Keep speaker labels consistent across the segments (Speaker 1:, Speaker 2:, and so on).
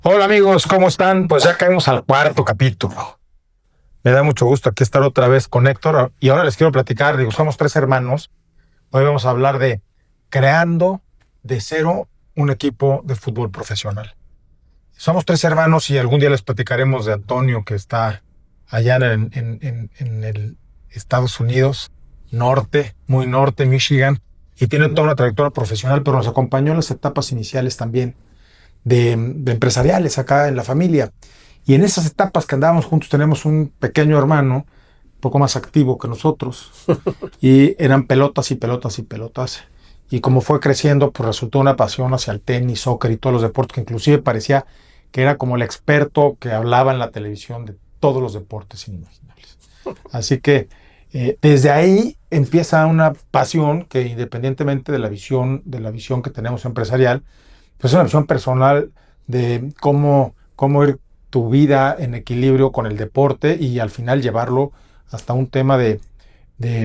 Speaker 1: Hola amigos, ¿cómo están? Pues ya caemos al cuarto capítulo. Me da mucho gusto aquí estar otra vez con Héctor y ahora les quiero platicar, somos tres hermanos. Hoy vamos a hablar de creando de cero un equipo de fútbol profesional. Somos tres hermanos y algún día les platicaremos de Antonio, que está allá en el Estados Unidos, norte, muy norte, Michigan, y tiene toda una trayectoria profesional, pero nos acompañó en las etapas iniciales también de empresariales acá en la familia. Y en esas etapas que andábamos juntos tenemos un pequeño hermano, un poco más activo que nosotros, y eran pelotas y pelotas y pelotas. Y como fue creciendo, pues resultó una pasión hacia el tenis, soccer y todos los deportes, que inclusive parecía que era como el experto que hablaba en la televisión de todos los deportes inimaginables. Así que desde ahí empieza una pasión que, independientemente de la visión que tenemos empresarial, pues es una visión personal de cómo ir tu vida en equilibrio con el deporte y al final llevarlo hasta un tema de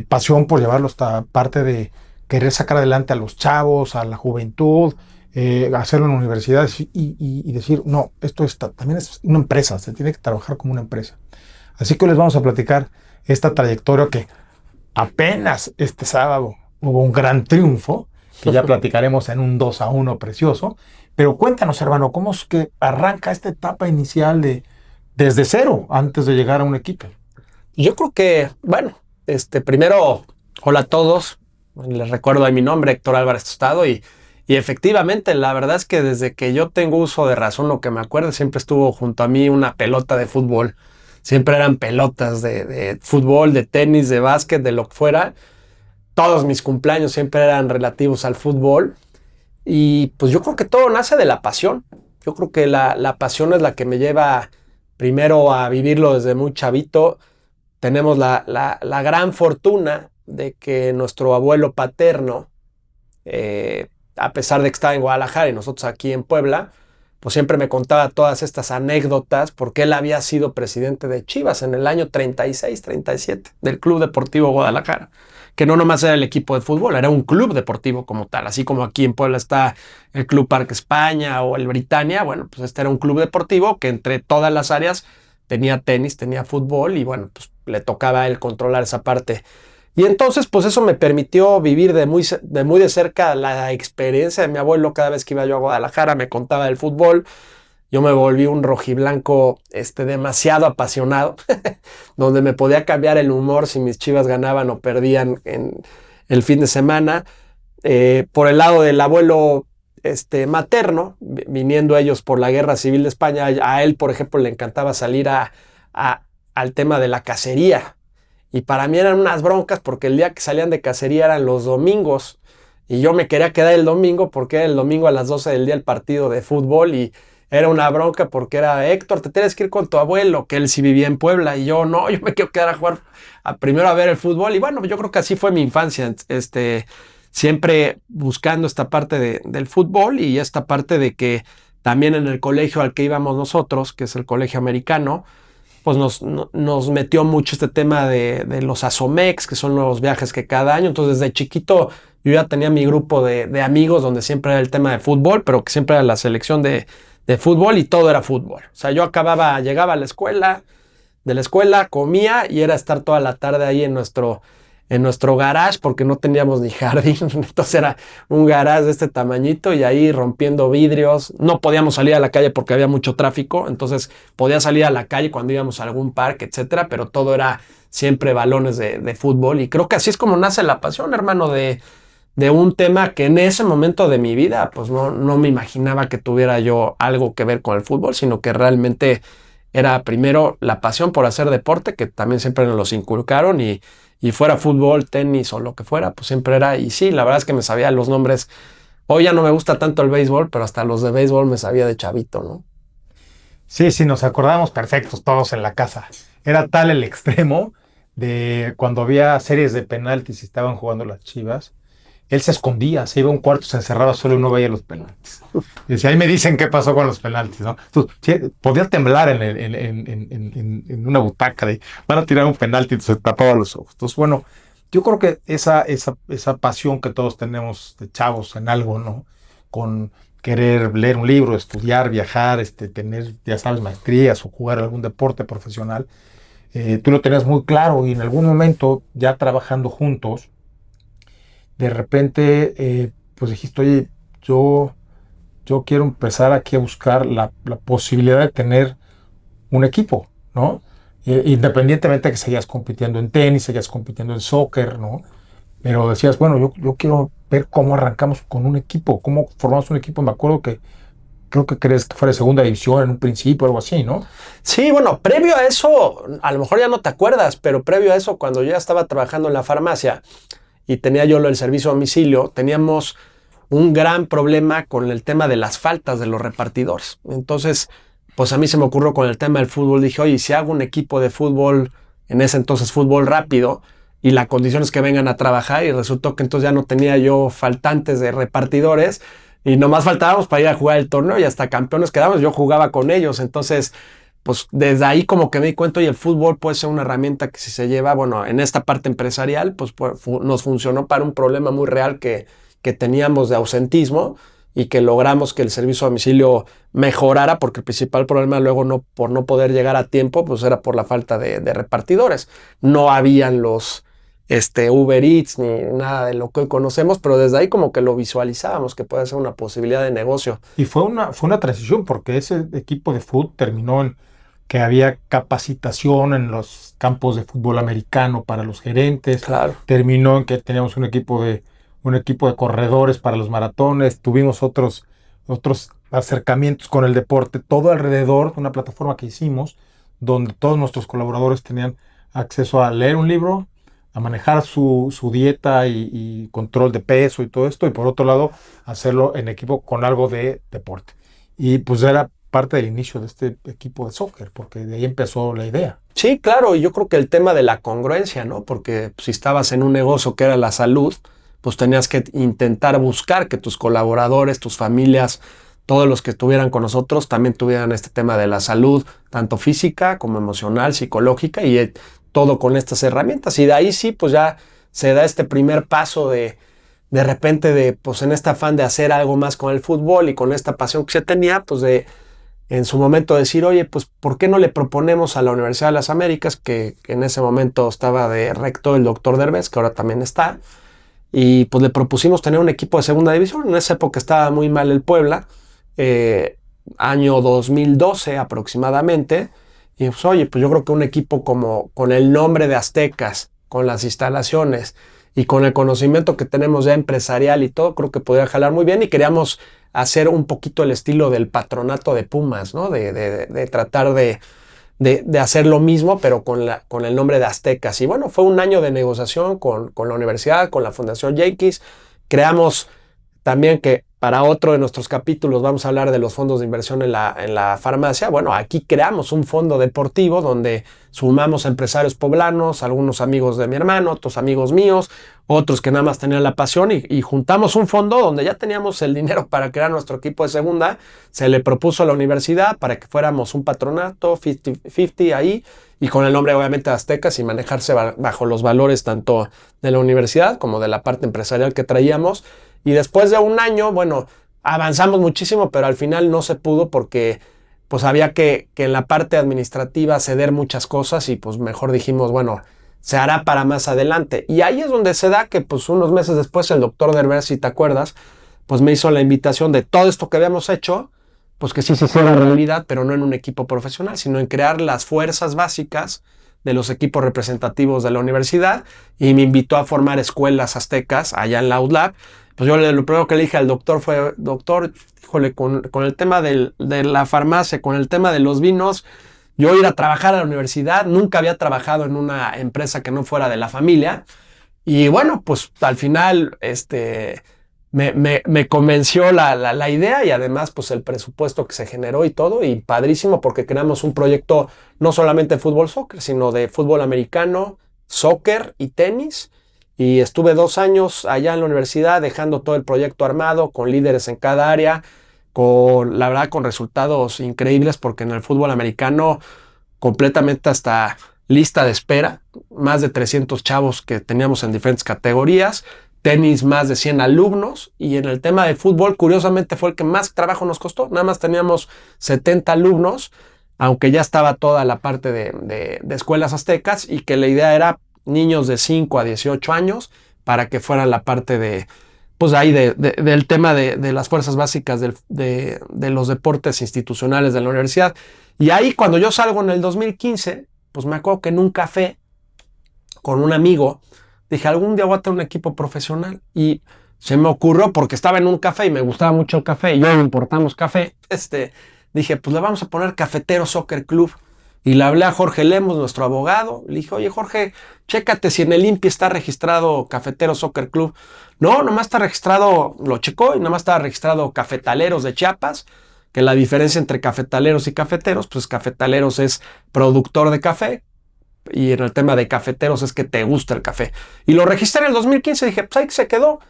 Speaker 1: pasión por llevarlo hasta parte de querer sacar adelante a los chavos, a la juventud, hacerlo en universidades y decir, no, también es una empresa, se tiene que trabajar como una empresa. Así que les vamos a platicar esta trayectoria que apenas este sábado hubo un gran triunfo, que ya platicaremos en un 2-1 precioso. Pero cuéntanos, hermano, ¿cómo es que arranca esta etapa inicial desde cero antes de llegar a un equipo?
Speaker 2: Yo creo que, bueno, primero, hola a todos. Les recuerdo ahí mi nombre, Héctor Álvarez Tostado, y efectivamente, la verdad es que desde que yo tengo uso de razón, lo que me acuerdo, siempre estuvo junto a mí una pelota de fútbol. Siempre eran pelotas de fútbol, de tenis, de básquet, de lo que fuera. Todos mis cumpleaños siempre eran relativos al fútbol. Y pues yo creo que todo nace de la pasión. Yo creo que la pasión es la que me lleva primero a vivirlo desde muy chavito. Tenemos la gran fortuna de que nuestro abuelo paterno, a pesar de que estaba en Guadalajara y nosotros aquí en Puebla, pues siempre me contaba todas estas anécdotas porque él había sido presidente de Chivas en el año 36, 37 del Club Deportivo Guadalajara, que no nomás era el equipo de fútbol, era un club deportivo como tal, así como aquí en Puebla está el Club Parque España o el Britannia. Bueno, pues este era un club deportivo que entre todas las áreas tenía tenis, tenía fútbol y bueno, pues le tocaba a él controlar esa parte. Y entonces, pues eso me permitió vivir de muy de cerca la experiencia de mi abuelo. Cada vez que iba yo a Guadalajara me contaba del fútbol. Yo me volví un rojiblanco demasiado apasionado, donde me podía cambiar el humor si mis Chivas ganaban o perdían en el fin de semana. Por el lado del abuelo materno, viniendo ellos por la Guerra Civil de España, a él, por ejemplo, le encantaba salir al tema de la cacería. Y para mí eran unas broncas porque el día que salían de cacería eran los domingos. Y yo me quería quedar el domingo porque era el domingo a las 12 del día el partido de fútbol y era una bronca porque era Héctor, te tienes que ir con tu abuelo, que él sí vivía en Puebla y yo no, yo me quiero quedar a jugar primero a ver el fútbol. Y bueno, yo creo que así fue mi infancia, siempre buscando esta parte del fútbol y esta parte de que también en el colegio al que íbamos nosotros, que es el colegio americano, pues nos metió mucho este tema de los Asomex, que son los viajes que cada año. Entonces, desde chiquito yo ya tenía mi grupo de amigos donde siempre era el tema de fútbol, pero que siempre era la selección de fútbol y todo era fútbol. O sea, yo llegaba a la escuela, de la escuela, comía y era estar toda la tarde ahí en nuestro garage porque no teníamos ni jardín. Entonces era un garage de este tamañito y ahí rompiendo vidrios. No podíamos salir a la calle porque había mucho tráfico, entonces podía salir a la calle cuando íbamos a algún parque, etcétera, pero todo era siempre balones de fútbol. Y creo que así es como nace la pasión, hermano, de un tema que en ese momento de mi vida pues no me imaginaba que tuviera yo algo que ver con el fútbol, sino que realmente era primero la pasión por hacer deporte, que también siempre nos los inculcaron, y fuera fútbol, tenis o lo que fuera, pues siempre era. Y sí, la verdad es que me sabía los nombres. Hoy ya no me gusta tanto el béisbol, pero hasta los de béisbol me sabía de chavito, ¿no?
Speaker 1: Sí, sí, nos acordábamos perfectos todos en la casa. Era tal el extremo de cuando había series de penaltis y estaban jugando las Chivas. Él se escondía, se iba a un cuarto, se encerraba solo y no veía los penaltis. Y decía, ahí me dicen qué pasó con los penaltis, ¿no? Entonces, sí, podía temblar en una butaca de, van a tirar un penalti y se tapaba los ojos. Entonces, bueno, yo creo que esa pasión que todos tenemos de chavos en algo, ¿no? Con querer leer un libro, estudiar, viajar, tener, ya sabes, maestrías o jugar algún deporte profesional. Tú lo tenías muy claro y en algún momento, ya trabajando juntos, de repente, pues dijiste, oye, yo quiero empezar aquí a buscar la posibilidad de tener un equipo, ¿no? Independientemente de que seguías compitiendo en tenis, seguías compitiendo en soccer, ¿no? Pero decías, bueno, yo quiero ver cómo arrancamos con un equipo, cómo formamos un equipo. Me acuerdo que creo que crees que fuera de segunda división en un principio, algo así, ¿no?
Speaker 2: Sí, bueno, previo a eso, a lo mejor ya no te acuerdas, pero previo a eso, cuando yo ya estaba trabajando en la farmacia y tenía yo el servicio a domicilio, teníamos un gran problema con el tema de las faltas de los repartidores. Entonces, pues a mí se me ocurrió con el tema del fútbol, dije, oye, si hago un equipo de fútbol, en ese entonces fútbol rápido, y la condición es que vengan a trabajar, y resultó que entonces ya no tenía yo faltantes de repartidores, y nomás faltábamos para ir a jugar el torneo, y hasta campeones quedamos, yo jugaba con ellos. Entonces, pues desde ahí como que me di cuenta, y el fútbol puede ser una herramienta que si se lleva, bueno, en esta parte empresarial, pues nos funcionó para un problema muy real que teníamos de ausentismo, y que logramos que el servicio a domicilio mejorara, porque el principal problema luego, por no poder llegar a tiempo, pues era por la falta de repartidores. No habían los Uber Eats ni nada de lo que hoy conocemos, pero desde ahí como que lo visualizábamos que puede ser una posibilidad de negocio.
Speaker 1: Y fue una transición, porque ese equipo de fútbol terminó en que había capacitación en los campos de fútbol americano para los gerentes.
Speaker 2: Claro.
Speaker 1: Terminó en que teníamos un equipo de corredores para los maratones. Tuvimos otros acercamientos con el deporte, todo alrededor de una plataforma que hicimos, donde todos nuestros colaboradores tenían acceso a leer un libro, a manejar su dieta y control de peso y todo esto, y por otro lado, hacerlo en equipo con algo de deporte. Y pues era parte del inicio de este equipo de soccer, porque de ahí empezó la idea.
Speaker 2: Sí, claro, y yo creo que el tema de la congruencia, ¿no? Porque si estabas en un negocio que era la salud, pues tenías que intentar buscar que tus colaboradores, tus familias, todos los que estuvieran con nosotros también tuvieran este tema de la salud, tanto física como emocional, psicológica, y todo con estas herramientas. Y de ahí sí, pues ya se da este primer paso de repente pues en este afán de hacer algo más con el fútbol y con esta pasión que se tenía, pues de en su momento decir, oye, pues ¿por qué no le proponemos a la Universidad de las Américas, que en ese momento estaba de rector el doctor Derbez, que ahora también está, y pues le propusimos tener un equipo de segunda división? En esa época estaba muy mal el Puebla, año 2012 aproximadamente, y pues oye, pues yo creo que un equipo como con el nombre de Aztecas, con las instalaciones y con el conocimiento que tenemos ya empresarial y todo, creo que podría jalar muy bien, y queríamos hacer un poquito el estilo del patronato de Pumas, ¿no? De tratar de hacer lo mismo, pero con el nombre de Aztecas. Y bueno, fue un año de negociación con la universidad, con la Fundación Yankees. Creamos también, que para otro de nuestros capítulos vamos a hablar de los fondos de inversión en la farmacia. Bueno, aquí creamos un fondo deportivo donde sumamos a empresarios poblanos, algunos amigos de mi hermano, otros amigos míos, otros que nada más tenían la pasión, y juntamos un fondo donde ya teníamos el dinero para crear nuestro equipo de segunda. Se le propuso a la universidad para que fuéramos un patronato 50-50 ahí, y con el nombre obviamente de Aztecas, y manejarse bajo los valores tanto de la universidad como de la parte empresarial que traíamos. Y después de un año, bueno, avanzamos muchísimo, pero al final no se pudo porque pues había que en la parte administrativa ceder muchas cosas, y pues mejor dijimos, bueno, se hará para más adelante. Y ahí es donde se da que pues unos meses después el doctor Derbez, si te acuerdas, pues me hizo la invitación de todo esto que habíamos hecho, pues que sí se fuera realidad, pero no en un equipo profesional, sino en crear las fuerzas básicas de los equipos representativos de la universidad, y me invitó a formar escuelas aztecas allá en la UDLAP. Pues yo lo primero que le dije al doctor fue, doctor, híjole, con el tema de la farmacia, con el tema de los vinos, yo ir a trabajar a la universidad, nunca había trabajado en una empresa que no fuera de la familia. Y bueno, pues al final me convenció la idea, y además pues el presupuesto que se generó y todo, y padrísimo, porque creamos un proyecto no solamente de fútbol soccer, sino de fútbol americano, soccer y tenis. Y estuve 2 años allá en la universidad dejando todo el proyecto armado, con líderes en cada área, la verdad con resultados increíbles, porque en el fútbol americano completamente hasta lista de espera, más de 300 chavos que teníamos en diferentes categorías, tenis más de 100 alumnos, y en el tema de fútbol, curiosamente, fue el que más trabajo nos costó. Nada más teníamos 70 alumnos, aunque ya estaba toda la parte de escuelas aztecas, y que la idea era niños de 5 a 18 años para que fuera la parte de, pues ahí del tema de las fuerzas básicas de los deportes institucionales de la universidad. Y ahí cuando yo salgo en el 2015, pues me acuerdo que en un café con un amigo, dije, algún día voy a tener un equipo profesional. Y se me ocurrió, porque estaba en un café y me gustaba mucho el café, y yo importamos café, dije, pues le vamos a poner Cafetero Soccer Club. Y le hablé a Jorge Lemos, nuestro abogado. Le dije, oye, Jorge, chécate si en el INPI está registrado Cafetero Soccer Club. No, nomás está registrado, lo checó, y nomás está registrado Cafetaleros de Chiapas, que la diferencia entre cafetaleros y cafeteros, pues cafetaleros es productor de café, y en el tema de cafeteros es que te gusta el café. Y lo registré en el 2015, dije, pues ahí se quedó.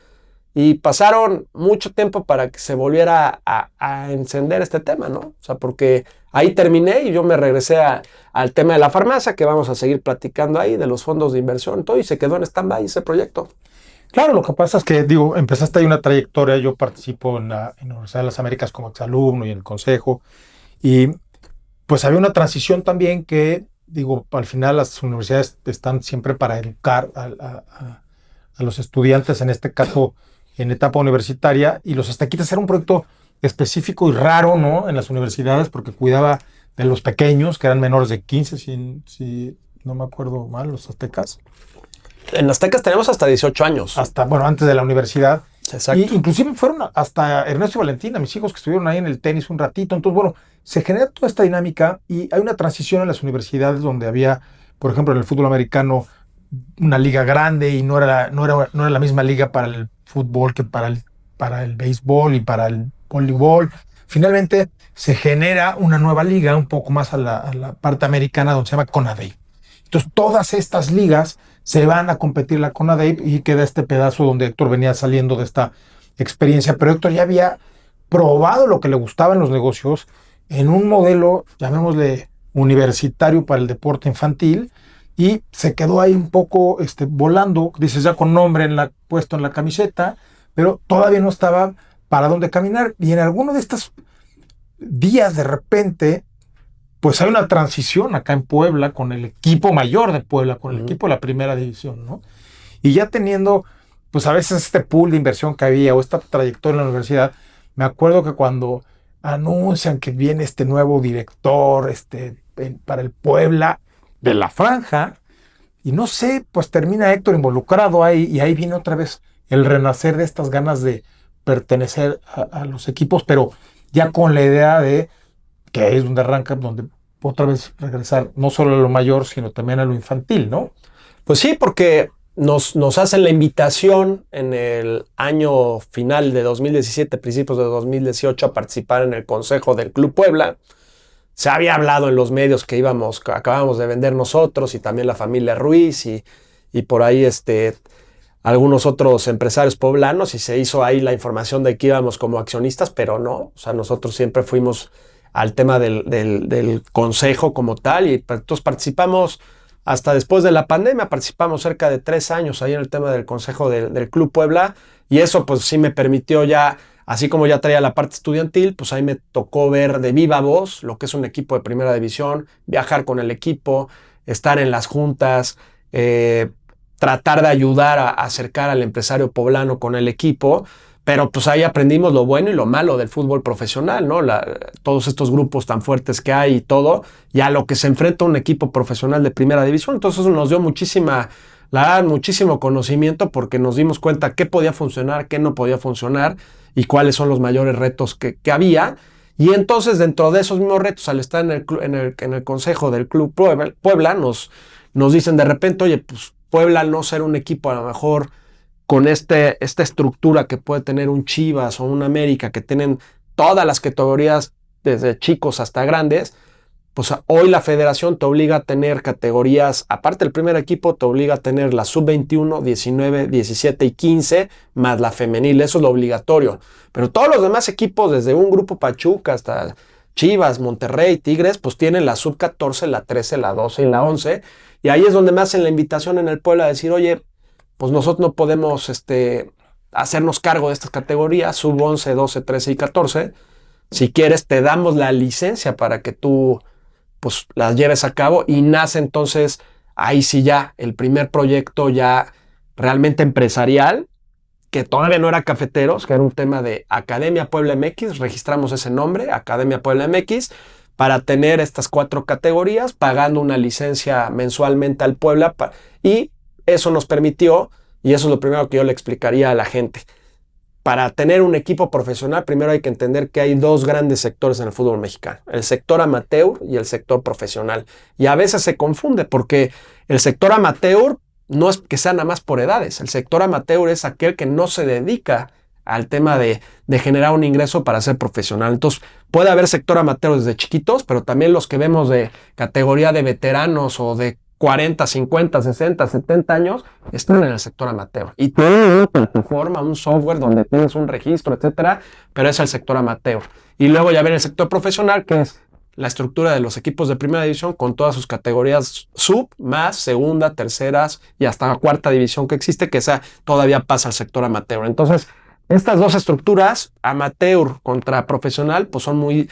Speaker 2: Y pasaron mucho tiempo para que se volviera a encender este tema, ¿no? O sea, porque ahí terminé y yo me regresé al tema de la farmacia, que vamos a seguir platicando ahí, de los fondos de inversión, todo, y se quedó en stand-by ese proyecto.
Speaker 1: Claro, lo que pasa es que, digo, empezaste ahí una trayectoria. Yo participo en la Universidad de las Américas como exalumno y en el consejo. Y pues había una transición también que, digo, al final las universidades están siempre para educar a los estudiantes, en este caso en etapa universitaria, y los aztequitas era un proyecto específico y raro, ¿no? En las universidades, porque cuidaba de los pequeños, que eran menores de 15, si no me acuerdo mal, los aztecas.
Speaker 2: En Aztecas tenemos hasta 18 años.
Speaker 1: Hasta, bueno, antes de la universidad.
Speaker 2: Exacto.
Speaker 1: Y inclusive fueron hasta Ernesto y Valentina, mis hijos, que estuvieron ahí en el tenis un ratito. Entonces, bueno, se genera toda esta dinámica, y hay una transición en las universidades donde había, por ejemplo, en el fútbol americano, una liga grande, y no era la misma liga para el fútbol que para el béisbol y para el voleibol. Finalmente se genera una nueva liga un poco más a la parte americana, donde se llama CONADEIP. Entonces todas estas ligas se van a competir la CONADEIP, y queda este pedazo donde Héctor venía saliendo de esta experiencia. Pero Héctor ya había probado lo que le gustaba en los negocios en un modelo, llamémosle universitario, para el deporte infantil, y se quedó ahí un poco volando, dices, ya con nombre puesto en la camiseta, pero todavía no estaba para dónde caminar. Y en alguno de estos días, de repente, pues hay una transición acá en Puebla con el equipo mayor de Puebla, con el equipo de la primera división, ¿no? Y ya teniendo, pues a veces este pool de inversión que había, o esta trayectoria en la universidad, me acuerdo que cuando anuncian que viene este nuevo director para el Puebla de la Franja, y no sé, pues termina Héctor involucrado ahí, y ahí viene otra vez el renacer de estas ganas de pertenecer a los equipos, pero ya con la idea de que es donde arranca, donde otra vez regresar no solo a lo mayor, sino también a lo infantil, ¿no?
Speaker 2: Pues sí, porque nos hacen la invitación en el año final de 2017, principios de 2018, a participar en el consejo del Club Puebla. Se había hablado en los medios que acabamos de vender nosotros, y también la familia Ruiz, y por ahí algunos otros empresarios poblanos, y se hizo ahí la información de que íbamos como accionistas, pero no. O sea, nosotros siempre fuimos al tema del consejo como tal, y entonces participamos hasta después de la pandemia. Participamos cerca de 3 años ahí en el tema del consejo del Club Puebla, y eso pues sí me permitió ya, así como ya traía la parte estudiantil, pues ahí me tocó ver de viva voz lo que es un equipo de primera división, viajar con el equipo, estar en las juntas, tratar de ayudar a acercar al empresario poblano con el equipo. Pero pues ahí aprendimos lo bueno y lo malo del fútbol profesional, ¿no? Todos estos grupos tan fuertes que hay y todo, y a lo que se enfrenta un equipo profesional de primera división. Entonces eso nos dio muchísimo conocimiento, porque nos dimos cuenta qué podía funcionar, qué no podía funcionar, y cuáles son los mayores retos que había. Y entonces, dentro de esos mismos retos, al estar en el consejo del Club Puebla, nos dicen de repente, oye, pues Puebla, no ser un equipo a lo mejor con esta estructura que puede tener un Chivas o un América, que tienen todas las categorías desde chicos hasta grandes, pues hoy la federación te obliga a tener categorías, aparte del primer equipo, te obliga a tener la sub-21, 19, 17 y 15, más la femenil. Eso es lo obligatorio. Pero todos los demás equipos, desde un grupo Pachuca hasta Chivas, Monterrey, Tigres, pues tienen la sub-14, la 13, la 12 y la 11. Y ahí es donde me hacen la invitación en el Puebla a decir, oye, pues nosotros no podemos hacernos cargo de estas categorías, sub 11, 12, 13 y 14. Si quieres, te damos la licencia para que tú pues las lleves a cabo y nace entonces ahí sí ya el primer proyecto ya realmente empresarial, que todavía no era Cafeteros, que era un tema de Academia Puebla MX, registramos ese nombre, Academia Puebla MX, para tener estas 4 categorías, pagando una licencia mensualmente al Puebla, y eso nos permitió, y eso es lo primero que yo le explicaría a la gente. Para tener un equipo profesional, primero hay que entender que hay 2 grandes sectores en el fútbol mexicano, el sector amateur y el sector profesional. Y a veces se confunde porque el sector amateur no es que sea nada más por edades. El sector amateur es aquel que no se dedica al tema de generar un ingreso para ser profesional. Entonces, puede haber sector amateur desde chiquitos, pero también los que vemos de categoría de veteranos o de 40, 50, 60, 70 años, están en el sector amateur. Y tienen una plataforma, un software donde tienes un registro, etcétera, pero es el sector amateur. Y luego ya viene el sector profesional, que es la estructura de los equipos de primera división con todas sus categorías sub, más segunda, terceras y hasta la 4ª división que existe, que esa todavía pasa al sector amateur. Entonces, estas 2 estructuras, amateur contra profesional, pues son muy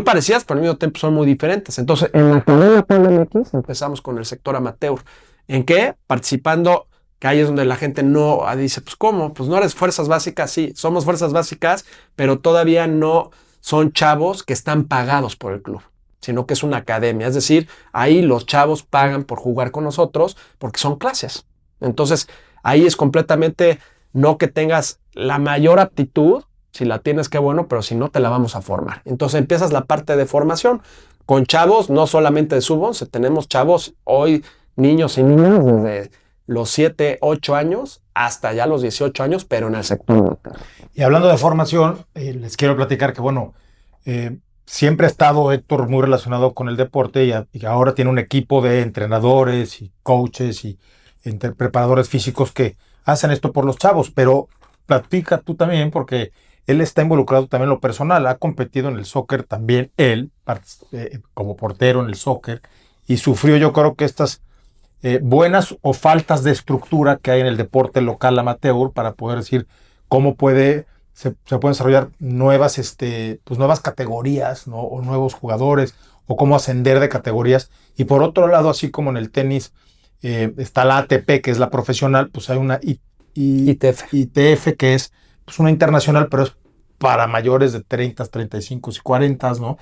Speaker 2: parecidas, pero al mismo tiempo son muy diferentes. Entonces, en la Academia Puebla MX empezamos con el sector amateur. ¿En qué? Participando, que ahí es donde la gente no dice, pues ¿cómo? Pues no eres fuerzas básicas. Sí, somos fuerzas básicas, pero todavía no son chavos que están pagados por el club, sino que es una academia. Es decir, ahí los chavos pagan por jugar con nosotros porque son clases. Entonces, ahí es completamente no que tengas la mayor aptitud. Si la tienes, qué bueno, pero si no, te la vamos a formar. Entonces empiezas la parte de formación con chavos, no solamente de sub 11, tenemos chavos hoy, niños y niñas, desde los 7, 8 años hasta ya los 18 años, pero en el sector.
Speaker 1: Y hablando de formación, les quiero platicar que, bueno, siempre ha estado Héctor muy relacionado con el deporte y ahora tiene un equipo de entrenadores y coaches y preparadores físicos que hacen esto por los chavos, pero platica tú también porque él está involucrado también en lo personal, ha competido en el soccer también él, como portero en el soccer, y sufrió yo creo que estas buenas o faltas de estructura que hay en el deporte local amateur para poder decir cómo se pueden desarrollar nuevas, pues nuevas categorías, ¿no? O nuevos jugadores, o cómo ascender de categorías. Y por otro lado, así como en el tenis está la ATP, que es la profesional, pues hay una ITF, que es pues una internacional, pero es para mayores de 30, 35 y 40, ¿no?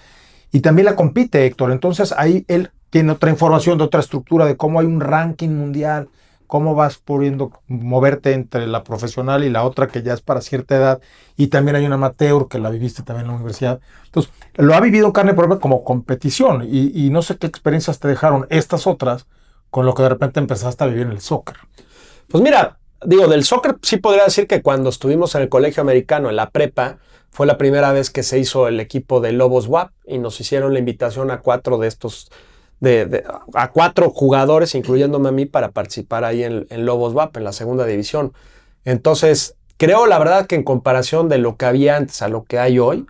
Speaker 1: Y también la compite Héctor. Entonces ahí él tiene otra información de otra estructura de cómo hay un ranking mundial, cómo vas pudiendo moverte entre la profesional y la otra que ya es para cierta edad. Y también hay una amateur que la viviste también en la universidad. Entonces lo ha vivido en carne propia como competición y no sé qué experiencias te dejaron estas otras con lo que de repente empezaste a vivir en el soccer.
Speaker 2: Pues mira, digo, del soccer sí podría decir que cuando estuvimos en el colegio americano, en la prepa, fue la primera vez que se hizo el equipo de Lobos WAP y nos hicieron la invitación a 4 de estos, a 4 jugadores, incluyéndome a mí, para participar ahí en Lobos WAP, en la 2ª división. Entonces, creo la verdad que en comparación de lo que había antes a lo que hay hoy,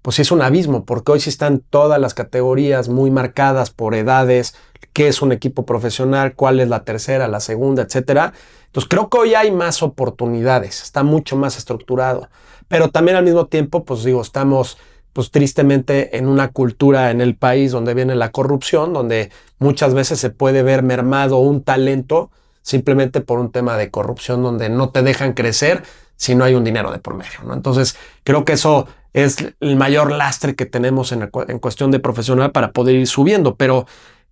Speaker 2: pues sí es un abismo, porque hoy sí están todas las categorías muy marcadas por edades, qué es un equipo profesional, cuál es la tercera, la segunda, etcétera. Entonces creo que hoy hay más oportunidades, está mucho más estructurado, pero también al mismo tiempo, pues digo, estamos pues tristemente en una cultura en el país donde viene la corrupción, donde muchas veces se puede ver mermado un talento simplemente por un tema de corrupción, donde no te dejan crecer si no hay un dinero de por medio, ¿no? Entonces creo que eso es el mayor lastre que tenemos en cuestión de profesional para poder ir subiendo, pero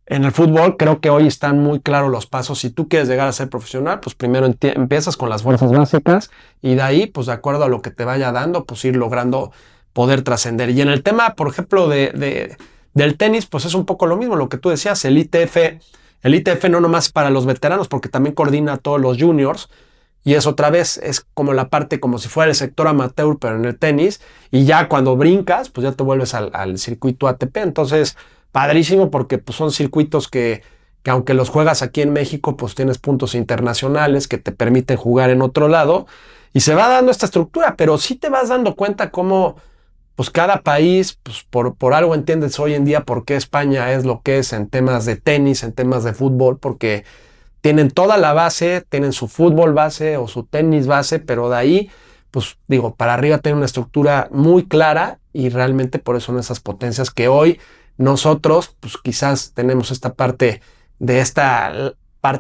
Speaker 2: en el fútbol creo que hoy están muy claros los pasos. Si tú quieres llegar a ser profesional, pues primero empiezas con las fuerzas básicas y de ahí, pues de acuerdo a lo que te vaya dando, pues ir logrando poder trascender. Y en el tema, por ejemplo, del tenis, pues es un poco lo mismo, lo que tú decías, el ITF no nomás para los veteranos, porque también coordina a todos los juniors, y es otra vez, es como la parte como si fuera el sector amateur, pero en el tenis, y ya cuando brincas, pues ya te vuelves al circuito ATP. Entonces, padrísimo porque pues, son circuitos que aunque los juegas aquí en México, pues tienes puntos internacionales que te permiten jugar en otro lado, y se va dando esta estructura, pero sí te vas dando cuenta cómo pues cada país, pues por algo entiendes hoy en día por qué España es lo que es en temas de tenis, en temas de fútbol, porque tienen toda la base, tienen su fútbol base o su tenis base, pero de ahí, pues digo, para arriba tienen una estructura muy clara y realmente por eso son esas potencias que hoy nosotros, pues quizás tenemos esta parte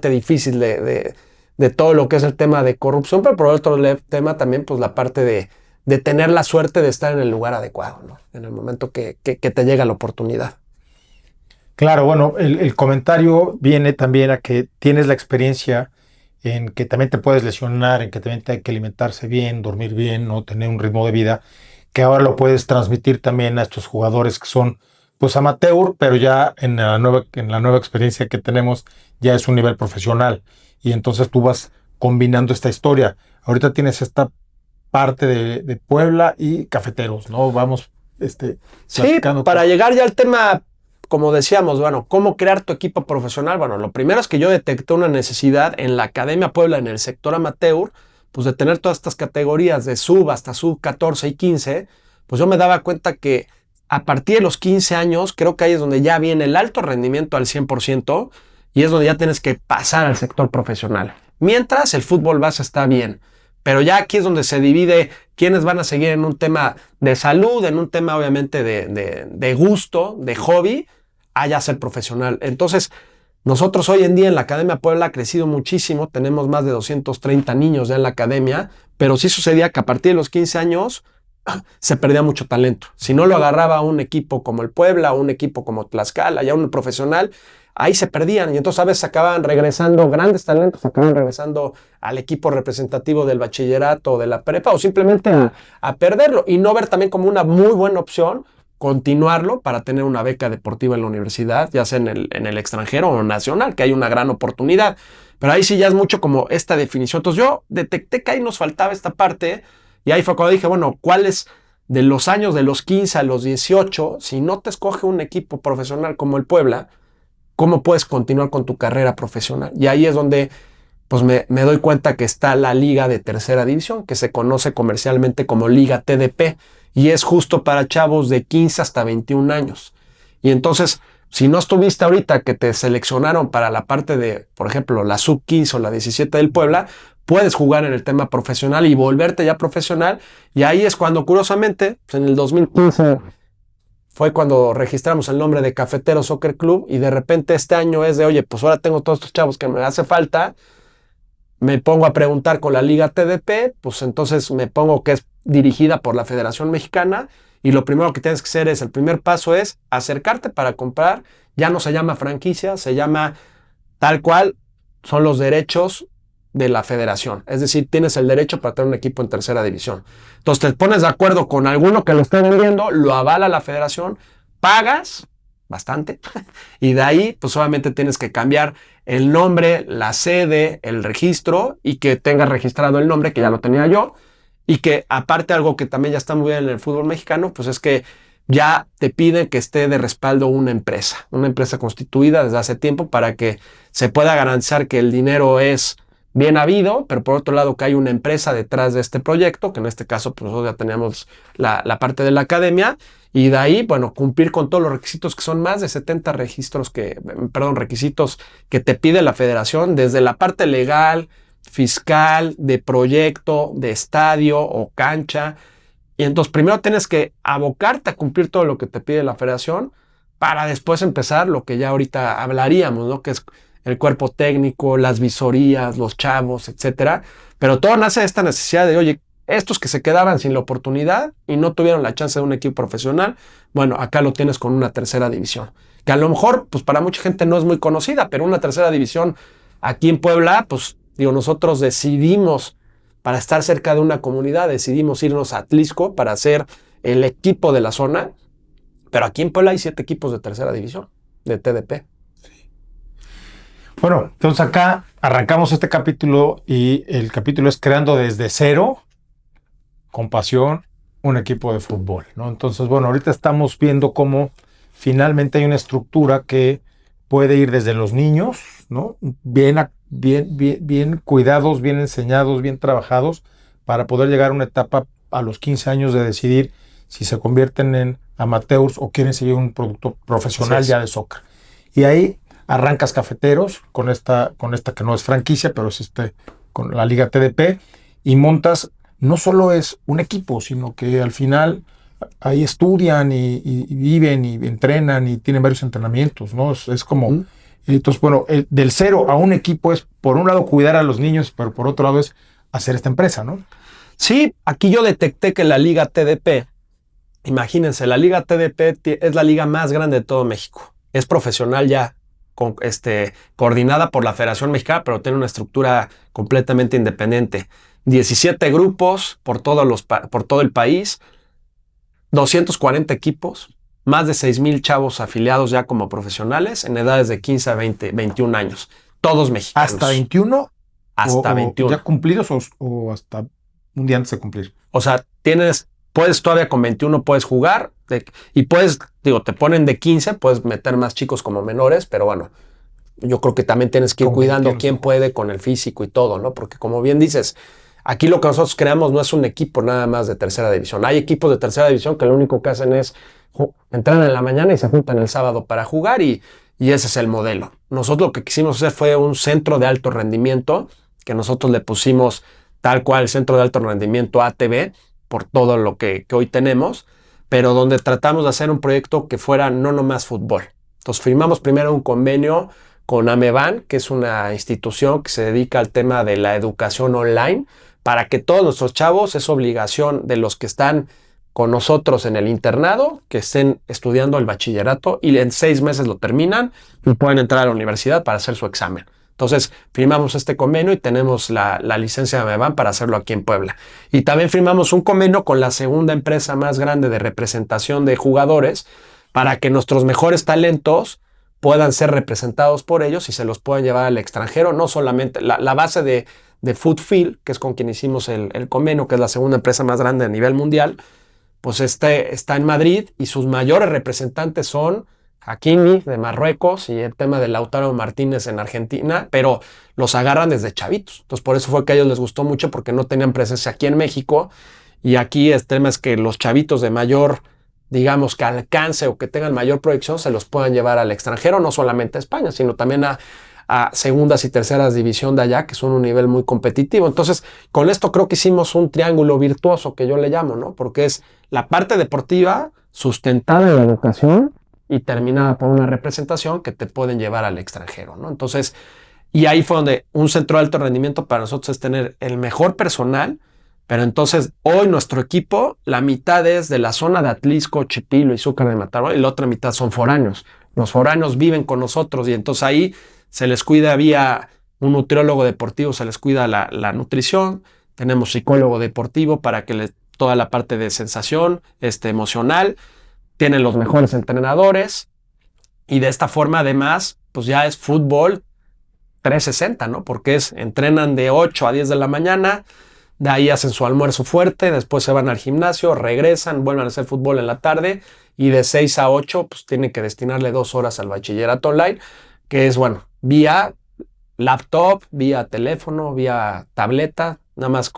Speaker 2: difícil de todo lo que es el tema de corrupción, pero por otro tema también, pues la parte de tener la suerte de estar en el lugar adecuado, ¿no? En el momento que te llega la oportunidad.
Speaker 1: Claro, bueno, el comentario viene también a que tienes la experiencia en que también te puedes lesionar, en que también te hay que alimentarse bien, dormir bien, ¿no? Tener un ritmo de vida, que ahora lo puedes transmitir también a estos jugadores que son pues amateur, pero ya en la nueva experiencia que tenemos ya es un nivel profesional. Y entonces tú vas combinando esta historia. Ahorita tienes esta parte de Puebla y Cafeteros, ¿no? Vamos
Speaker 2: sí, para llegar ya al tema, como decíamos, bueno, ¿cómo crear tu equipo profesional? Bueno, lo primero es que yo detecté una necesidad en la Academia Puebla, en el sector amateur, pues de tener todas estas categorías de sub hasta sub 14 y 15, pues yo me daba cuenta que a partir de los 15 años, creo que ahí es donde ya viene el alto rendimiento al 100% y es donde ya tienes que pasar al sector profesional. Mientras el fútbol base está bien, pero ya aquí es donde se divide quiénes van a seguir en un tema de salud, en un tema obviamente de gusto, de hobby, a ya ser profesional. Entonces, nosotros hoy en día en la Academia Puebla ha crecido muchísimo, tenemos más de 230 niños ya en la academia, pero sí sucedía que a partir de los 15 años se perdía mucho talento. Si no lo agarraba un equipo como el Puebla, un equipo como Tlaxcala, ya un profesional, ahí se perdían y entonces a veces acababan regresando grandes talentos, acababan regresando al equipo representativo del bachillerato o de la prepa o simplemente a perderlo y no ver también como una muy buena opción continuarlo para tener una beca deportiva en la universidad, ya sea en el extranjero o nacional, que hay una gran oportunidad. Pero ahí sí ya es mucho como esta definición. Entonces yo detecté que ahí nos faltaba esta parte y ahí fue cuando dije, bueno, ¿cuáles de los años de los 15 a los 18, si no te escoge un equipo profesional como el Puebla, cómo puedes continuar con tu carrera profesional? Y ahí es donde pues me doy cuenta que está la liga de tercera división, que se conoce comercialmente como Liga TDP, y es justo para chavos de 15 hasta 21 años. Y entonces, si no estuviste ahorita que te seleccionaron para la parte de, por ejemplo, la sub-15 o la 17 del Puebla, puedes jugar en el tema profesional y volverte ya profesional, y ahí es cuando, curiosamente, pues en el 2015 fue cuando registramos el nombre de Cafeteros Soccer Club, y de repente este año es de, oye, pues ahora tengo todos estos chavos que me hace falta, me pongo a preguntar con la Liga TDP, pues entonces me pongo que es dirigida por la Federación Mexicana y lo primero que tienes que hacer el primer paso es acercarte para comprar, ya no se llama franquicia, se llama tal cual, son los derechos de la federación, es decir, tienes el derecho para tener un equipo en tercera división. Entonces te pones de acuerdo con alguno que lo esté vendiendo, lo avala la federación, pagas bastante y de ahí pues obviamente tienes que cambiar el nombre, la sede, el registro y que tengas registrado el nombre, que ya lo tenía yo, y que aparte algo que también ya está muy bien en el fútbol mexicano, pues es que ya te piden que esté de respaldo una empresa constituida desde hace tiempo para que se pueda garantizar que el dinero es bien habido, pero por otro lado que hay una empresa detrás de este proyecto, que en este caso pues nosotros ya teníamos la parte de la academia, y de ahí, bueno, cumplir con todos los requisitos, que son más de 70 requisitos que te pide la federación, desde la parte legal, fiscal, de proyecto, de estadio o cancha. Y entonces primero tienes que abocarte a cumplir todo lo que te pide la federación para después empezar lo que ya ahorita hablaríamos, ¿no? Que es el cuerpo técnico, las visorías, los chavos, etcétera. Pero todo nace de esta necesidad de, oye, estos que se quedaban sin la oportunidad y no tuvieron la chance de un equipo profesional, bueno, acá lo tienes con una tercera división, que a lo mejor, pues para mucha gente no es muy conocida, pero una tercera división aquí en Puebla, pues digo, nosotros decidimos, para estar cerca de una comunidad, decidimos irnos a Atlixco para ser el equipo de la zona, pero aquí en Puebla hay 7 equipos de tercera división, de TDP.
Speaker 1: Bueno, entonces acá arrancamos este capítulo y el capítulo es creando desde cero, con pasión, un equipo de fútbol, ¿no? Entonces, bueno, ahorita estamos viendo cómo finalmente hay una estructura que puede ir desde los niños, ¿no? Bien cuidados, bien enseñados, bien trabajados, para poder llegar a una etapa a los 15 años de decidir si se convierten en amateurs o quieren seguir un producto profesional ya de soccer. Y ahí arrancas Cafeteros con esta que no es franquicia, pero es con la Liga TDP, y montas, no solo es un equipo, sino que al final ahí estudian y viven y entrenan y tienen varios entrenamientos, ¿no? Es como, entonces, bueno, del cero a un equipo es, por un lado, cuidar a los niños, pero por otro lado es hacer esta empresa, ¿no?
Speaker 2: Sí, aquí yo detecté que la Liga TDP, imagínense, la Liga TDP es la liga más grande de todo México. Es profesional ya, coordinada por la Federación Mexicana, pero tiene una estructura completamente independiente. 17 grupos por todo el país, 240 equipos, más de 6,000 chavos afiliados ya como profesionales en edades de 15 a 20, 21 años. Todos mexicanos.
Speaker 1: ¿Hasta 21?
Speaker 2: Hasta 21.
Speaker 1: ¿Ya cumplidos o hasta un día antes de cumplir?
Speaker 2: O sea, puedes todavía con 21 puedes jugar y puedes, te ponen de 15, puedes meter más chicos como menores, pero bueno, yo creo que también tienes que ir cuidando quién puede con el físico y todo, ¿no? Porque como bien dices, aquí lo que nosotros creamos no es un equipo nada más de tercera división. Hay equipos de tercera división que lo único que hacen es entrar en la mañana y se juntan el sábado para jugar y ese es el modelo. Nosotros lo que quisimos hacer fue un centro de alto rendimiento que nosotros le pusimos tal cual el Centro de Alto Rendimiento ATB, por todo lo que hoy tenemos, pero donde tratamos de hacer un proyecto que fuera no nomás fútbol. Entonces firmamos primero un convenio con Ameban, que es una institución que se dedica al tema de la educación online, para que todos nuestros chavos, es obligación de los que están con nosotros en el internado, que estén estudiando el bachillerato y en 6 meses lo terminan y pueden entrar a la universidad para hacer su examen. Entonces, firmamos este convenio y tenemos la licencia de Ameban para hacerlo aquí en Puebla. Y también firmamos un convenio con la segunda empresa más grande de representación de jugadores para que nuestros mejores talentos puedan ser representados por ellos y se los puedan llevar al extranjero. No solamente la base de Footfield, que es con quien hicimos el convenio, que es la segunda empresa más grande a nivel mundial, pues está en Madrid y sus mayores representantes son Hakimi de Marruecos y el tema de Lautaro Martínez en Argentina, pero los agarran desde chavitos. Entonces por eso fue que a ellos les gustó mucho porque no tenían presencia aquí en México y aquí el tema es que los chavitos de mayor, digamos que alcance o que tengan mayor proyección se los puedan llevar al extranjero, no solamente a España, sino también a segundas y terceras división de allá, que son un nivel muy competitivo. Entonces, con esto creo que hicimos un triángulo virtuoso que yo le llamo, ¿no? Porque es la parte deportiva sustentada en la educación y terminada por una representación que te pueden llevar al extranjero, ¿no? Entonces, y ahí fue donde un centro de alto rendimiento para nosotros es tener el mejor personal, pero entonces hoy nuestro equipo, la mitad es de la zona de Atlisco, Chipilo y Zúcar de Matamoros y la otra mitad son foráneos. Los foráneos viven con nosotros y entonces ahí se les cuida vía un nutriólogo deportivo, se les cuida la nutrición, tenemos psicólogo deportivo para que toda la parte de sensación, emocional, tienen los mejores entrenadores y de esta forma además pues ya es fútbol 360, ¿no? Porque entrenan de 8 a 10 de la mañana, de ahí hacen su almuerzo fuerte, después se van al gimnasio, regresan, vuelven a hacer fútbol en la tarde y de 6 a 8 pues tienen que destinarle 2 horas al bachillerato online, que es, bueno, vía laptop, vía teléfono, vía tableta, nada más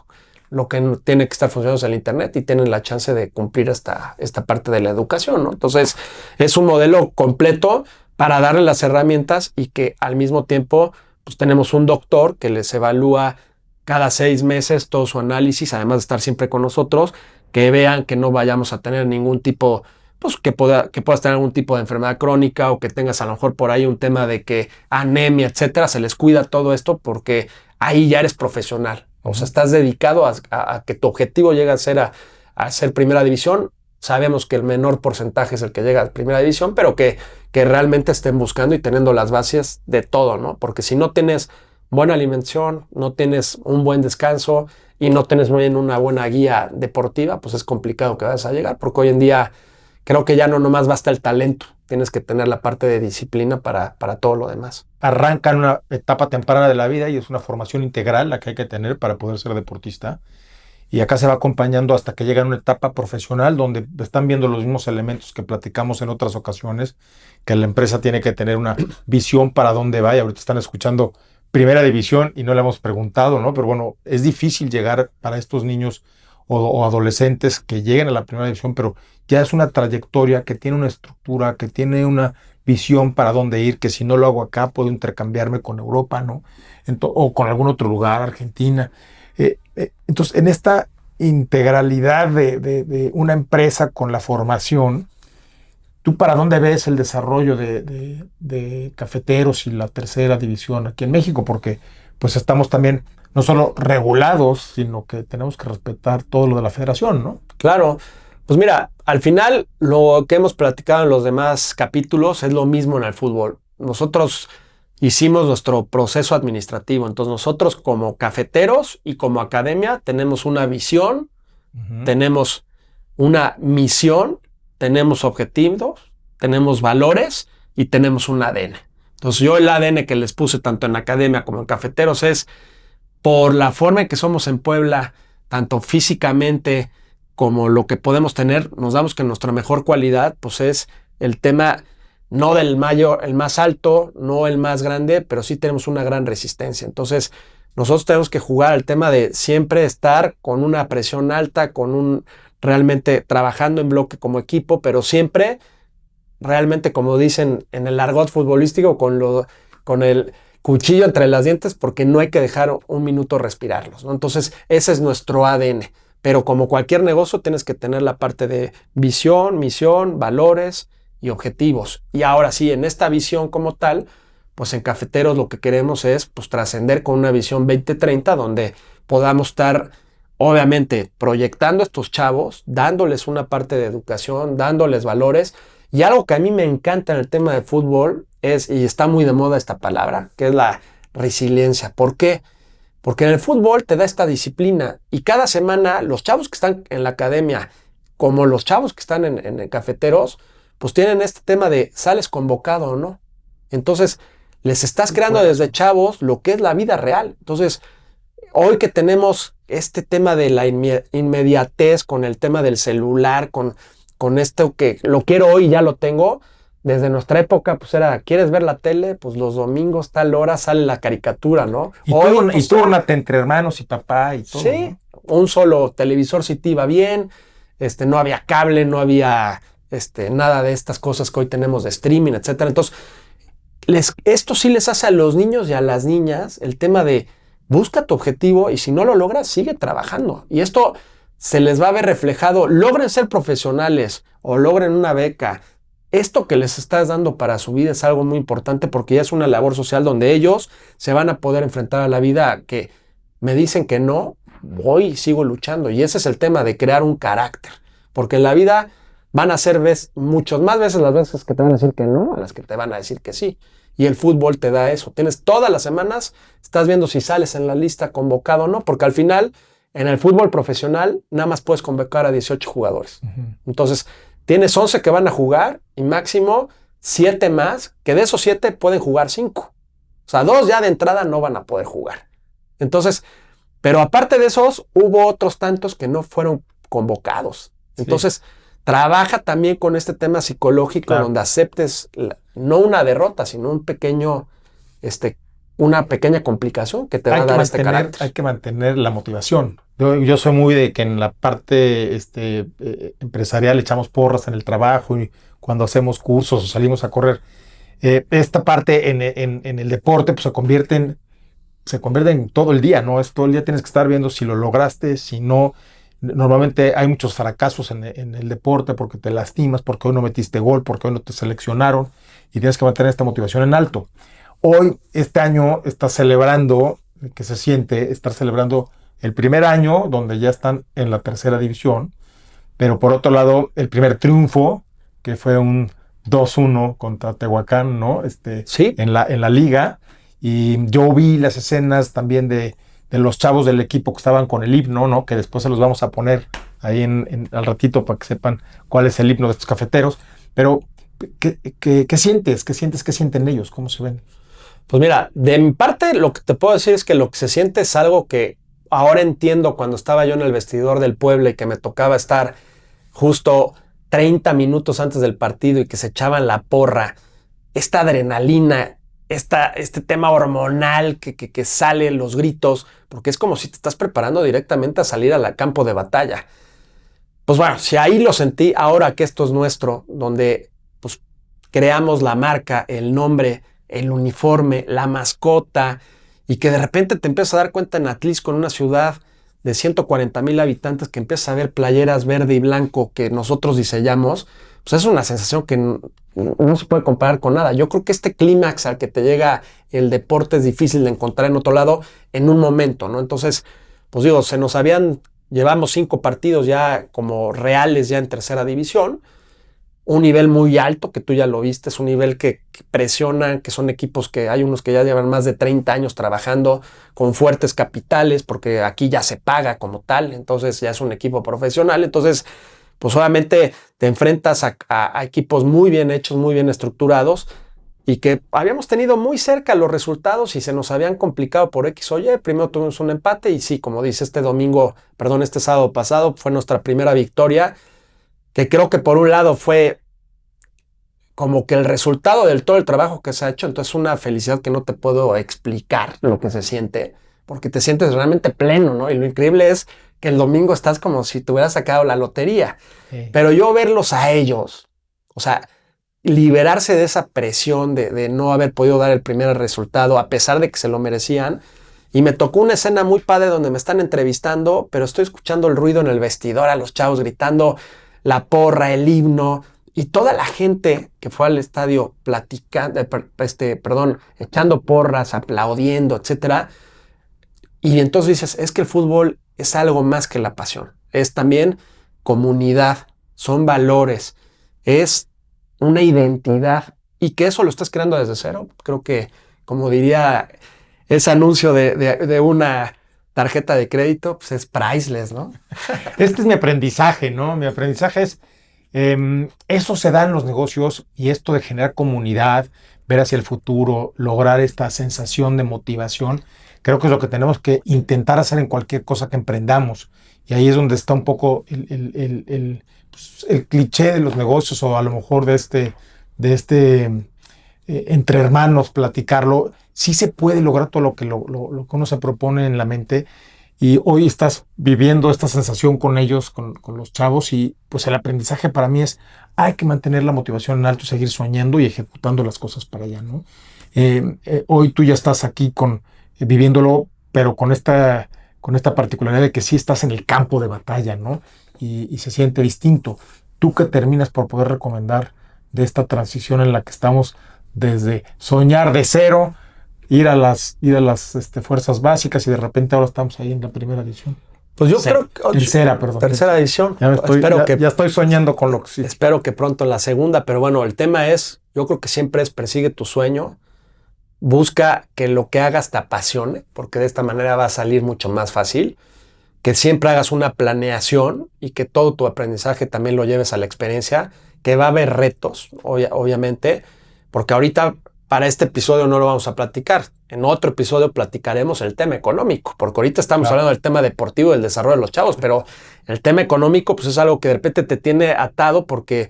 Speaker 2: lo que tiene que estar funcionando es el internet y tienen la chance de cumplir esta parte de la educación, ¿no? Entonces, es un modelo completo para darle las herramientas y que al mismo tiempo, pues tenemos un doctor que les evalúa cada 6 meses todo su análisis, además de estar siempre con nosotros, que vean que no vayamos a tener ningún tipo, pues que puedas tener algún tipo de enfermedad crónica o que tengas a lo mejor por ahí un tema de que anemia, etcétera, se les cuida todo esto porque ahí ya eres profesional. O sea, estás dedicado a que tu objetivo llegue a ser primera división. Sabemos que el menor porcentaje es el que llega a primera división, pero que realmente estén buscando y teniendo las bases de todo, ¿no? Porque si no tienes buena alimentación, no tienes un buen descanso y no tienes muy bien una buena guía deportiva, pues es complicado que vayas a llegar, porque hoy en día creo que ya no nomás basta el talento, tienes que tener la parte de disciplina para todo lo demás.
Speaker 1: Arrancan una etapa temprana de la vida y es una formación integral la que hay que tener para poder ser deportista. Y acá se va acompañando hasta que llega a una etapa profesional donde están viendo los mismos elementos que platicamos en otras ocasiones, que la empresa tiene que tener una visión para dónde va. Y ahorita están escuchando primera división y no le hemos preguntado, ¿no? Pero bueno, es difícil llegar para estos niños o adolescentes que lleguen a la primera división, pero ya es una trayectoria que tiene una estructura, que tiene una visión para dónde ir, que si no lo hago acá puedo intercambiarme con Europa, ¿no? O con algún otro lugar, Argentina. Entonces, en esta integralidad de una empresa con la formación, ¿tú para dónde ves el desarrollo de Cafeteros y la tercera división aquí en México? Porque pues estamos también no solo regulados, sino que tenemos que respetar todo lo de la federación, ¿no?
Speaker 2: Claro. Pues mira, al final lo que hemos platicado en los demás capítulos es lo mismo en el fútbol. Nosotros hicimos nuestro proceso administrativo. Entonces nosotros como cafeteros y como academia tenemos una visión, tenemos una misión, tenemos objetivos, tenemos valores y tenemos un ADN. Entonces yo el ADN que les puse tanto en academia como en cafeteros es por la forma en que somos en Puebla, tanto físicamente como lo que podemos tener, nos damos que nuestra mejor cualidad pues es el tema no del mayor, el más alto, no el más grande, pero sí tenemos una gran resistencia. Entonces nosotros tenemos que jugar al tema de siempre estar con una presión alta, realmente trabajando en bloque como equipo, pero siempre realmente, como dicen en el argot futbolístico, con el cuchillo entre las dientes, porque no hay que dejar un minuto respirarlos, ¿no? Entonces ese es nuestro ADN. Pero como cualquier negocio tienes que tener la parte de visión, misión, valores y objetivos. Y ahora sí, en esta visión como tal, pues en Cafeteros lo que queremos es pues trascender con una visión 2030 donde podamos estar obviamente proyectando a estos chavos, dándoles una parte de educación, dándoles valores. Y algo que a mí me encanta en el tema de fútbol es, y está muy de moda esta palabra, que es la resiliencia. ¿Por qué? Porque en el fútbol te da esta disciplina y cada semana los chavos que están en la academia, como los chavos que están en Cafeteros, pues tienen este tema de sales convocado o no. Entonces, les estás creando desde chavos lo que es la vida real. Entonces, hoy que tenemos este tema de la inmediatez con el tema del celular, con esto que lo quiero hoy y ya lo tengo, desde nuestra época, pues era, ¿quieres ver la tele? Pues los domingos, tal hora, sale la caricatura, ¿no?
Speaker 1: Y túrnate entre hermanos y papá y todo.
Speaker 2: Sí,
Speaker 1: ¿no?
Speaker 2: un solo televisor si te iba bien, no había cable, no había nada de estas cosas que hoy tenemos de streaming, etcétera. Entonces, esto sí les hace a los niños y a las niñas el tema de busca tu objetivo y si no lo logras, sigue trabajando. Y esto se les va a ver reflejado, logren ser profesionales o logren una beca. Esto que les estás dando para su vida es algo muy importante porque ya es una labor social donde ellos se van a poder enfrentar a la vida que me dicen que no, voy y sigo luchando. Y ese es el tema de crear un carácter. Porque en la vida van a ser muchas más veces las veces que te van a decir que no, a las que te van a decir que sí. Y el fútbol te da eso. Tienes todas las semanas, estás viendo si sales en la lista convocado o no, porque al final, en el fútbol profesional, nada más puedes convocar a 18 jugadores. Entonces, tienes 11 que van a jugar y máximo 7 más, que de esos 7 pueden jugar 5. O sea, 2 ya de entrada no van a poder jugar. Entonces, pero aparte de esos, hubo otros tantos que no fueron convocados. Entonces, trabaja también con este tema psicológico donde aceptes no una derrota, sino un pequeño, una pequeña complicación que te va a dar este carácter.
Speaker 1: Hay que mantener la motivación. Yo soy muy de que en la parte empresarial echamos porras en el trabajo y cuando hacemos cursos o salimos a correr. Esta parte en el deporte pues, se convierte en todo el día, ¿no? Todo el día tienes que estar viendo si lo lograste, si no. Normalmente hay muchos fracasos en el deporte porque te lastimas, porque hoy no metiste gol, porque hoy no te seleccionaron y tienes que mantener esta motivación en alto. Hoy, este año, estás celebrando, que se siente, estar celebrando el primer año donde ya están en la tercera división, pero por otro lado, el primer triunfo, que fue un 2-1 contra Tehuacán, ¿no?
Speaker 2: Sí.
Speaker 1: En la liga, y yo vi las escenas también de los chavos del equipo que estaban con el himno, ¿no? Que después se los vamos a poner ahí al ratito para que sepan cuál es el himno de estos cafeteros. Pero, ¿qué sientes? ¿Qué sienten ellos? ¿Cómo se ven?
Speaker 2: Pues mira, de mi parte lo que te puedo decir es que lo que se siente es algo que ahora entiendo cuando estaba yo en el vestidor del Puebla y que me tocaba estar justo 30 minutos antes del partido y que se echaban la porra, esta adrenalina este tema hormonal que sale, los gritos, porque es como si te estás preparando directamente a salir al campo de batalla. Pues bueno, si ahí lo sentí, ahora que esto es nuestro, donde pues creamos la marca, el nombre, el uniforme, la mascota, y que de repente te empiezas a dar cuenta en Atlisco, en una ciudad de 140,000 habitantes, que empiezas a ver playeras verde y blanco que nosotros diseñamos, pues es una sensación que no se puede comparar con nada. Yo creo que este clímax al que te llega el deporte es difícil de encontrar en otro lado en un momento, ¿no? Entonces, pues digo, llevamos 5 partidos ya como reales ya en tercera división, un nivel muy alto, que tú ya lo viste, es un nivel que presiona, que son equipos que hay unos que ya llevan más de 30 años trabajando con fuertes capitales, porque aquí ya se paga como tal, entonces ya es un equipo profesional, entonces pues obviamente te enfrentas a equipos muy bien hechos, muy bien estructurados, y que habíamos tenido muy cerca los resultados y se nos habían complicado por X o Y. Primero tuvimos un empate y sí, como dice, este sábado pasado fue nuestra primera victoria, que creo que por un lado fue como que el resultado del todo el trabajo que se ha hecho, entonces una felicidad que no te puedo explicar lo que se siente, porque te sientes realmente pleno, ¿no? Y lo increíble es que el domingo estás como si te hubieras sacado la lotería. Sí. Pero yo verlos a ellos, o sea, liberarse de esa presión de no haber podido dar el primer resultado a pesar de que se lo merecían. Y me tocó una escena muy padre donde me están entrevistando, pero estoy escuchando el ruido en el vestidor, a los chavos gritando la porra, el himno, y toda la gente que fue al estadio platicando, echando porras, aplaudiendo, etcétera. Y entonces dices, es que el fútbol es algo más que la pasión. Es también comunidad, son valores, es una identidad, y que eso lo estás creando desde cero. Creo que, como diría ese anuncio de una tarjeta de crédito, pues es priceless, ¿no?
Speaker 1: Este es mi aprendizaje, ¿no? Mi aprendizaje es, eso se da en los negocios, y esto de generar comunidad, ver hacia el futuro, lograr esta sensación de motivación, creo que es lo que tenemos que intentar hacer en cualquier cosa que emprendamos. Y ahí es donde está un poco el cliché de los negocios, o a lo mejor de este entre hermanos platicarlo. Sí se puede lograr todo lo que uno se propone en la mente, y hoy estás viviendo esta sensación con ellos, con los chavos, y pues el aprendizaje para mí es, hay que mantener la motivación en alto, seguir soñando y ejecutando las cosas para allá, ¿no? Hoy tú ya estás aquí viviéndolo, pero con esta particularidad de que sí estás en el campo de batalla, ¿no? Y se siente distinto. ¿Tú qué terminas por poder recomendar de esta transición en la que estamos desde soñar de cero, ir a las fuerzas básicas, y de repente ahora estamos ahí en la primera edición?
Speaker 2: Pues yo creo que... Tercera edición.
Speaker 1: Ya estoy soñando con lo que sí.
Speaker 2: Espero que pronto en la segunda, pero bueno, el tema es, yo creo que siempre es persigue tu sueño, busca que lo que hagas te apasione, porque de esta manera va a salir mucho más fácil, que siempre hagas una planeación y que todo tu aprendizaje también lo lleves a la experiencia, que va a haber retos, obviamente, porque ahorita para este episodio no lo vamos a platicar. En otro episodio platicaremos el tema económico, porque ahorita estamos hablando del tema deportivo, del desarrollo de los chavos, pero el tema económico pues es algo que de repente te tiene atado, porque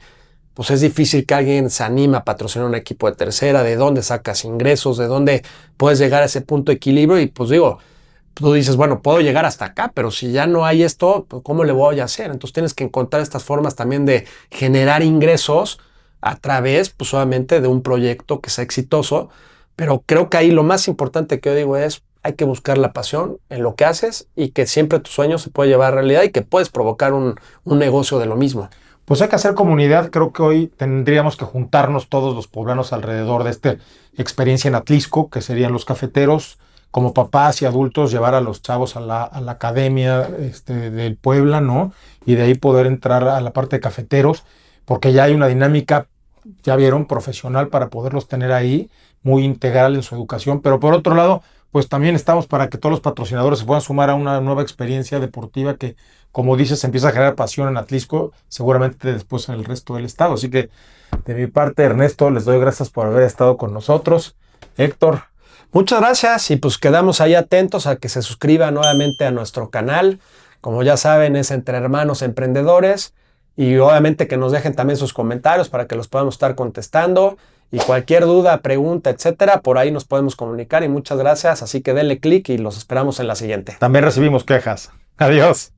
Speaker 2: pues es difícil que alguien se anime a patrocinar un equipo de tercera, de dónde sacas ingresos, de dónde puedes llegar a ese punto de equilibrio, y pues digo, tú dices, bueno, puedo llegar hasta acá, pero si ya no hay esto, pues ¿cómo le voy a hacer? Entonces tienes que encontrar estas formas también de generar ingresos a través, pues obviamente, de un proyecto que sea exitoso, pero creo que ahí lo más importante que yo digo es, hay que buscar la pasión en lo que haces, y que siempre tu sueño se puede llevar a realidad, y que puedes provocar un negocio de lo mismo.
Speaker 1: Pues hay que hacer comunidad. Creo que hoy tendríamos que juntarnos todos los poblanos alrededor de esta experiencia en Atlisco, que serían los cafeteros, como papás y adultos, llevar a los chavos a la academia del Puebla, ¿no? Y de ahí poder entrar a la parte de cafeteros, porque ya hay una dinámica, ya vieron, profesional, para poderlos tener ahí, muy integral en su educación. Pero por otro lado, pues también estamos para que todos los patrocinadores se puedan sumar a una nueva experiencia deportiva que, como dices, empieza a generar pasión en Atlisco, seguramente después en el resto del estado. Así que, de mi parte, Ernesto, les doy gracias por haber estado con nosotros. Héctor.
Speaker 2: Muchas gracias, y pues quedamos ahí atentos a que se suscriban nuevamente a nuestro canal. Como ya saben, es Entre Hermanos Emprendedores, y obviamente que nos dejen también sus comentarios para que los podamos estar contestando. Y cualquier duda, pregunta, etcétera, por ahí nos podemos comunicar. Y muchas gracias. Así que denle clic y los esperamos en la siguiente.
Speaker 1: También recibimos quejas. Adiós.